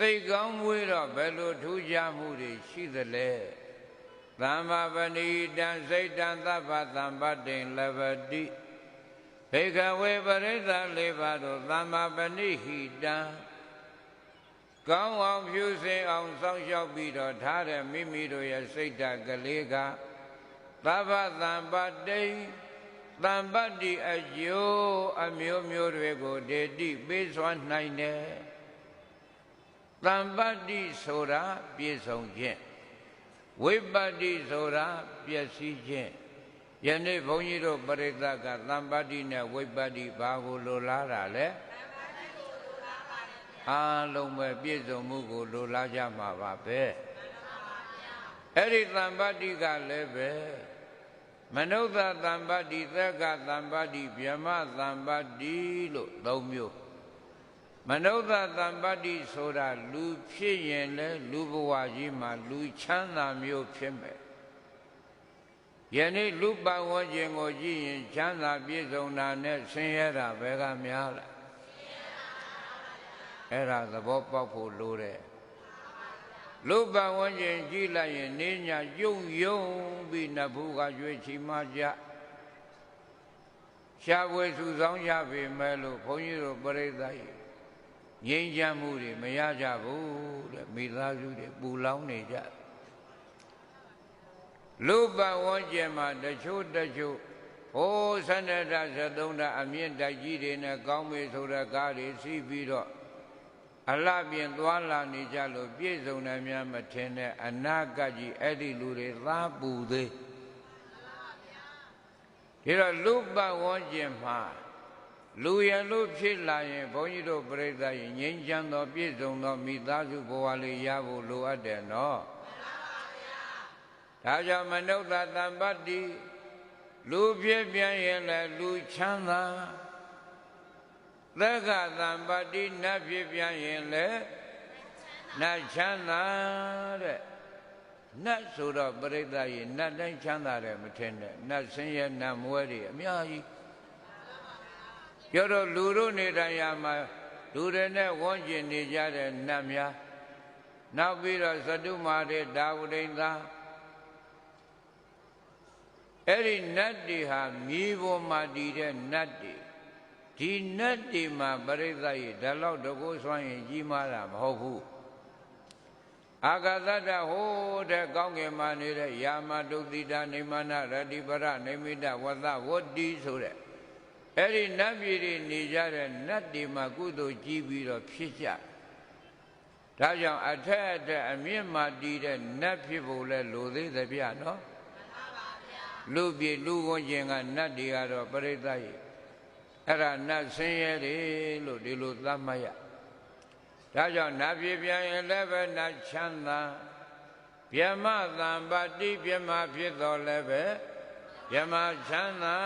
သိကောင်းမွေးတော့ဘယ်လိုထူးခြားမှုတွေရှိသလဲသမ္မာပဏိတံစိတ်တံသဗ္ဗသမ္ပတ္တိလဗတိဘေကဝေပရိသတ်လေးပါးတို့သမ္မာပဏိဟိတံကောင်းအောင်ဖြူစင်အောင်စောင့်ရှောက်ပြီးတော့ထားတဲ့မိမိတို့ရဲ့စိတ်ဓာတ်ကလေးကသဗ္ဗသမ္ပတ္တိသံပတ္တိအကျိုးအမျိုးမျိုးတွေကိုဒေတိပေးစွမ်းနိုင်တယ်သံပတ္တိဆိုတာပြည့်စုံခြင်းဝိပတ္တိဆိုတာပျက်စီးခြင်းယနေ့ဘုန်းကြီးတို့ပရိသတ်ကသံပတ္တိနဲ့ဝိပတ္တိဘာကိုလိုလားတာလဲအားလုံးပဲပြည့်စုံမှုကိုလိုလားကြမှာပါပဲအဲ့ဒီသံပတ္တိကလည်းပဲမနုဿသံပတ္တိသက္ကသံပတ္တိဗြဟ္မသံပတ္တိလို့၃မျိုးမနုဿသံပတ္တိဆိုတာလူဖြစ်ရင်လည်းလူဘဝကြီးမှာလူချမ်းသာမျိုးဖြစ်မယ်ယနေ့လူပတ်ဝန်းကျင်ကိုကြည့်ရင်ချမ်းသာပြည့်စုံတာနဲ့ဆင်းရဲတာဘယ်ကများလဲအဲ့ဒါသဘောပေါက်ဖို့လိုတယ်လူပတ်ဝန်းကျင်ကြည့်လိုက်ရင်နေညာယုံပြီးနတ်ဘူးကရွေးချီမှကြရှားဝဲစုဆောင်ရပေမဲ့လို့ဘုန်းကြီးတို့ပရိသတ်ငြိမ်းချမ်းမှုတွေမရကြဘူးတဲ့မိသားစုတွေပူလောင်နေကြလူပတ်ဝန်းကျင်မှာတချို့ဟိုးဆန္ဒတ73ဓာတ်အမြင့်တိုက်ကြီးတွေနဲ့ကောင်းမေဆိုတဲ့ကားတွေစီးပြီးတော့အလှပြင်သွားလာနေကြလို့ပြည့်စုံတယ်များမထင်တဲ့အနာဂတ်ကြီးအဲ့ဒီလူတွေသားပူသေးဒီတော့လူပတ်ဝန်းကျင်မှာလူရလို့ဖြစ်လာရင်ဘုန်းကြီးတို့ပြိဿရင်ငြိမ်းချမ်းသောပြည့်စုံသောမိသားစုဘဝလေးရဖို့လိုအပ်တယ်နော်ဒါကြောင့်မနုဿသံပတ္တိလူဖြစ်ပြန်ရင်လည်းလူချမ်းသာသက္ကသံပတ္တိနတ်ဖြစ်ပြန်ရင်လည်းနတ်ချမ်းသာတဲ့နတ်ဆိုတော့ပြိဿရင်နတ်တိုင်းချမ်းသာတယ်မထင်နဲ့နတ်ဆင်းရဲနတ်မွဲတွေအများကြီးပြောတော့လူတို့နေတိုင်းရမှာလူတွေနဲ့ဝန်းကျင်နေကြတဲ့နတ်များနောက်ပြီးတော့သတုမာတဲ့ဒါဝိဒိန်သာအဲ့ဒီနတ်တွေဟာမြေပေါ်မှာတည်တဲ့နတ်တွေဒီနတ်တွေမှာပရိသတ်ရေဒါလောက်တကိုးဆွမ်းရင်ကြီးမားတာမဟုတ်ဘူးအာဂသတ္တဟိုတဲ့ကောင်းကင်မှာနေတဲ့ယာမတုတိတာနေမနာရတိပရနေမိတဝသဝတ္တိဆိုတဲ့အဲ့ဒီနတ်ပြည်တွေနေကြတဲ့နတ်တွေမှာကုသိုလ်ကြီးပြီးတော့ဖြစ်ကြဒါကြောင့်အထက်အမြင့်မှာတည်တဲ့နတ်ဖြစ်ဖို့လဲလိုသေးသဗျာနော်လူပြည်လူဝန်းကျင်ကနတ်တွေကတော့ပရိသတ်ရေအဲ့ဒါနတ်ဆင်းရဲတယ်လို့ဒီလိုသတ်မှတ်ရဒါကြောင့်နတ်ပြည်ပြန်ရင်လည်းပဲနတ်ချမ်းသာဗြဟ္မသံပတ္တိဗြဟ္မဖြစ်တော်လည်းပဲဗြဟ္မချမ်းသာ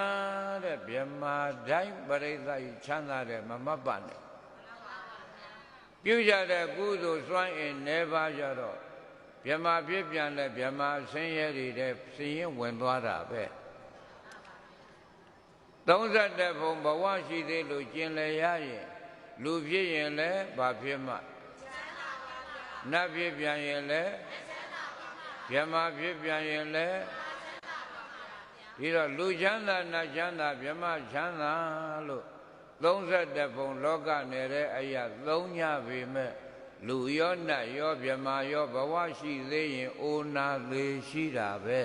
တဲ့ဗြဟ္မတိုင်းပရိသတ်ကြီးချမ်းသာတယ်မမတ်ပါနဲ့ပြုကြတဲ့ကုသိုလ်စွမ်းအင်နေပါကြတော့ဗြဟ္မဖြစ်ပြန်လဲဗြဟ္မဆင်းရဲတွေတဲ့စည်ရင်ဝင်သွားတာပဲ31ဘုံဘဝရှိသေးလို့ကျင်လည်ရရင်လူဖြစ်ရင်လည်းဘာဖြစ်မှနတ်ဖြစ်ပြန်ရင်လည်းဗြဟ္မဖြစ်ပြန်ရင်လည်းဒီတော့လူချမ်းသာနတ်ချမ်းသာဗြဟ္မချမ်းသာလို့31ဘုံလောကနယ်တဲ့အရာ3ညပေမဲ့လူရောနတ်ရောဗြဟ္မာရောဘဝရှိသေးရင်အိုနာသေးရှိတာပဲ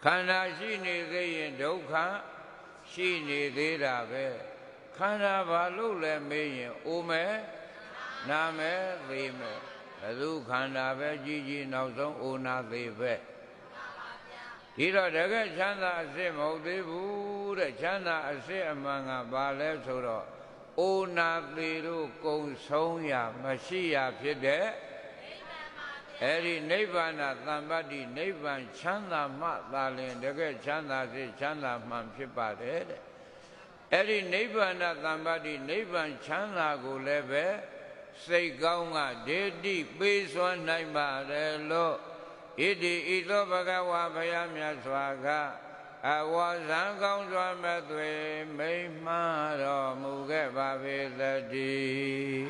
ခန္ဓာရှိနေသေးရင်ဒုက္ခရှိနေသေးတာပဲခန္ဓာဘာလို့လဲမေးရင်အိုမယ်နာမယ်သေမယ်ဘယ်သူခန္ဓာပဲကြီးနောက်ဆုံးအိုနာသေးပဲဒီတော့တကယ်ချမ်းသာအစစ်မဟုတ်သေးဘူးတဲ့ချမ်းသာအစစ်အမှန်ကဘာလဲဆိုတော့အိုနာသေးတို့ကုံဆုံးရမရှိရဖြစ်တဲ့အဲ့ဒီနိဗ္ဗာန်သံပတ္တိနိဗ္ဗာန်ချမ်းသာမှသာလင်တကယ်ချမ်းသာစေချမ်းသာမှန်ဖြစ်ပါတယ်တဲ့အဲ့ဒီနိဗ္ဗာန်သံပတ္တိနိဗ္ဗာန်ချမ်းသာကိုလည်းပဲစိတ်ကောင်းကဒေတိပေးစွမ်းနိုင်ပါတယ်လို့ဣတိဣသောဘဂဝါဘုရားမြတ်စွာကအဝါဇံကောင်းစွာမဲ့သွေမိမ့်မှတော်မူခဲ့ပါပေသတည်း